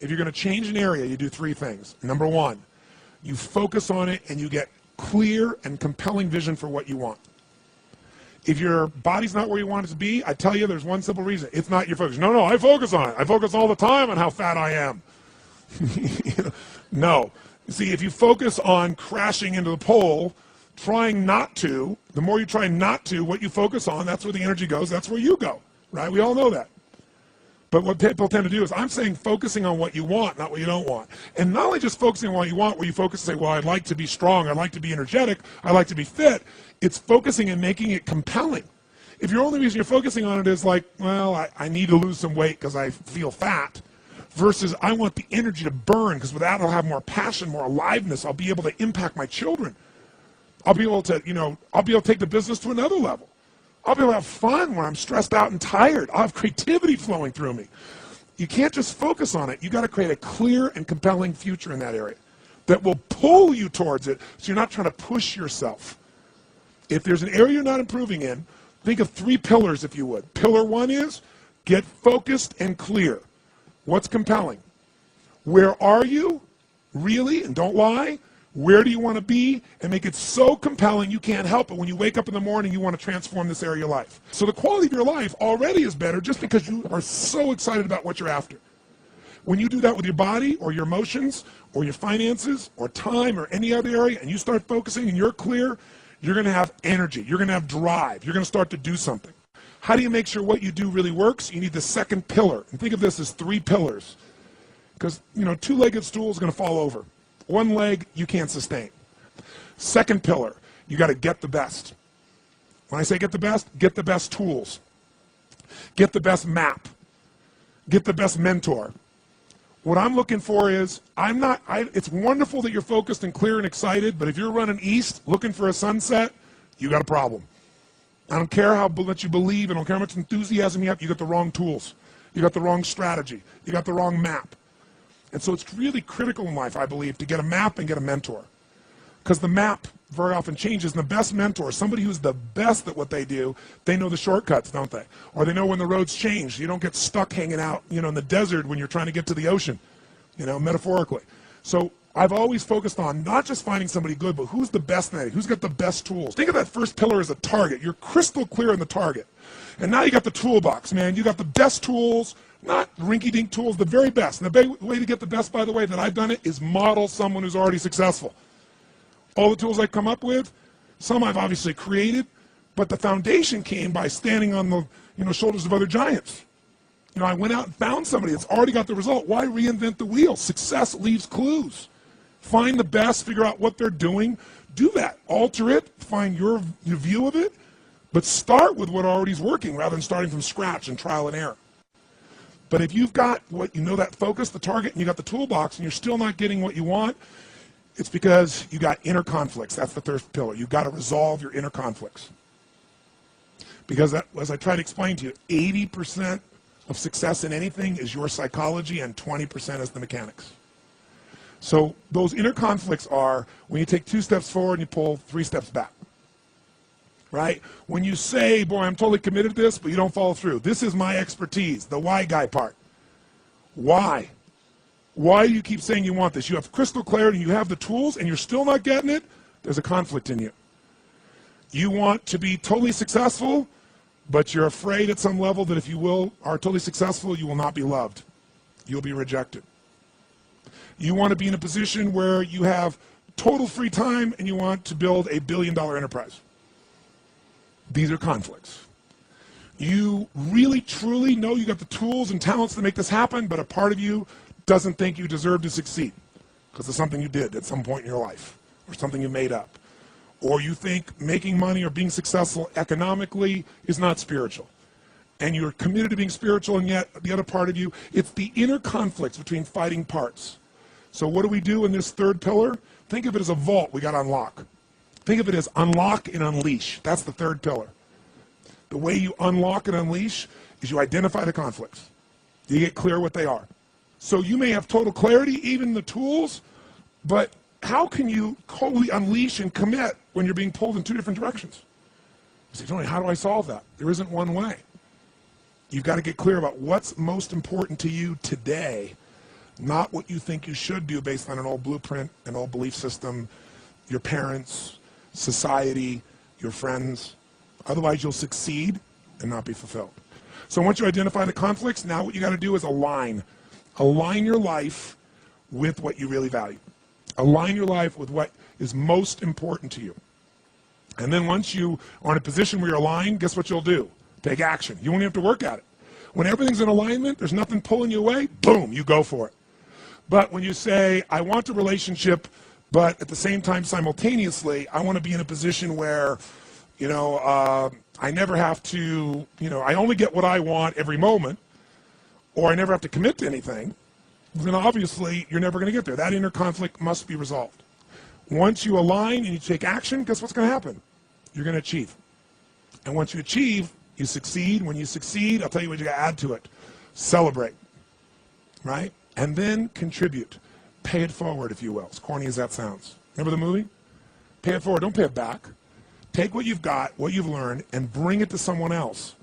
if you're going to change an area, you do three things. Number one, you focus on it and you get clear and compelling vision for what you want. If your body's not where you want it to be, I tell you there's one simple reason. It's not your focus. No, I focus on it. I focus all the time on how fat I am. No. See, if you focus on crashing into the pole, trying not to, the more you try not to, what you focus on, that's where the energy goes, that's where you go, right? We all know that. But what people tend to do is, I'm saying focusing on what you want, not what you don't want. And not only just focusing on what you want, where you focus and say, well, I'd like to be strong, I'd like to be energetic, I'd like to be fit. It's focusing and making it compelling. If your only reason you're focusing on it is like, well, I need to lose some weight because I feel fat, versus I want the energy to burn because with that I'll have more passion, more aliveness, I'll be able to impact my children. I'll be able to, I'll be able to take the business to another level. I'll be able to have fun when I'm stressed out and tired. I'll have creativity flowing through me. You can't just focus on it. You got to create a clear and compelling future in that area that will pull you towards it so you're not trying to push yourself. If there's an area you're not improving in, think of three pillars, if you would. Pillar one is get focused and clear. What's compelling? Where are you? Really? And don't lie. Where do you want to be? And make it so compelling you can't help it. When you wake up in the morning, you want to transform this area of your life. So the quality of your life already is better just because you are so excited about what you're after. When you do that with your body or your emotions or your finances or time or any other area and you start focusing and you're clear, you're going to have energy. You're going to have drive. You're going to start to do something. How do you make sure what you do really works? You need the second pillar. And think of this as three pillars. Because, two-legged stool is going to fall over. One leg, you can't sustain. Second pillar, you got to get the best. When I say get the best tools. Get the best map. Get the best mentor. What I'm looking for is, it's wonderful that you're focused and clear and excited, but if you're running east looking for a sunset, you got a problem. I don't care how much you believe, I don't care how much enthusiasm you have, you got the wrong tools. You got the wrong strategy. You got the wrong map. And so it's really critical in life, I believe, to get a map and get a mentor. Because the map very often changes, and the best mentor, somebody who's the best at what they do, they know the shortcuts, don't they? Or they know when the roads change. You don't get stuck hanging out, in the desert when you're trying to get to the ocean, metaphorically. So I've always focused on not just finding somebody good, but who's the best at it, who's got the best tools. Think of that first pillar as a target. You're crystal clear on the target. And now you got the toolbox, man. You got the best tools, not rinky-dink tools, the very best. And the way to get the best, by the way, that I've done it is model someone who's already successful. All the tools I come up with, some I've obviously created, but the foundation came by standing on the shoulders of other giants. I went out and found somebody that's already got the result. Why reinvent the wheel? Success leaves clues. Find the best, figure out what they're doing, do that, alter it, find your view of it, but start with what already is working rather than starting from scratch and trial and error. But if you've got that focus, the target, and you got the toolbox, and you're still not getting what you want, it's because you got inner conflicts. That's the third pillar. You've got to resolve your inner conflicts. Because as I try to explain to you, 80% of success in anything is your psychology and 20% is the mechanics. So those inner conflicts are when you take 2 steps forward and you pull 3 steps back. Right? When you say, boy, I'm totally committed to this, but you don't follow through. This is my expertise, the why guy part. Why? Why do you keep saying you want this? You have crystal clarity, you have the tools, and you're still not getting it? There's a conflict in you. You want to be totally successful, but you're afraid at some level that if you are totally successful, you will not be loved. You'll be rejected. You want to be in a position where you have total free time and you want to build a billion-dollar enterprise. These are conflicts. You really, truly know you got the tools and talents to make this happen, but a part of you doesn't think you deserve to succeed because of something you did at some point in your life or something you made up. Or you think making money or being successful economically is not spiritual. And you're committed to being spiritual, and yet the other part of you, it's the inner conflicts between fighting parts. So what do we do in this third pillar? Think of it as a vault we got to unlock. Think of it as unlock and unleash. That's the third pillar. The way you unlock and unleash is you identify the conflicts. You get clear what they are. So you may have total clarity, even the tools, but how can you totally unleash and commit when you're being pulled in 2 different directions? You say, Tony, how do I solve that? There isn't one way. You've got to get clear about what's most important to you today, not what you think you should do based on an old blueprint, an old belief system, your parents, society, your friends. Otherwise, you'll succeed and not be fulfilled. So once you identify the conflicts, now what you got to do is align. Align your life with what you really value. Align your life with what is most important to you. And then once you are in a position where you're aligned, guess what you'll do? Take action. You won't have to work at it. When everything's in alignment, there's nothing pulling you away, boom, you go for it. But when you say, I want a relationship, but at the same time, simultaneously, I want to be in a position where, I never have to, I only get what I want every moment, or I never have to commit to anything, then obviously you're never going to get there. That inner conflict must be resolved. Once you align and you take action, guess what's going to happen? You're going to achieve. And once you achieve, you succeed. When you succeed, I'll tell you what you got to add to it. Celebrate, right? And then contribute. Pay it forward, if you will. As corny as that sounds. Remember the movie? Pay it forward. Don't pay it back. Take what you've got, what you've learned, and bring it to someone else.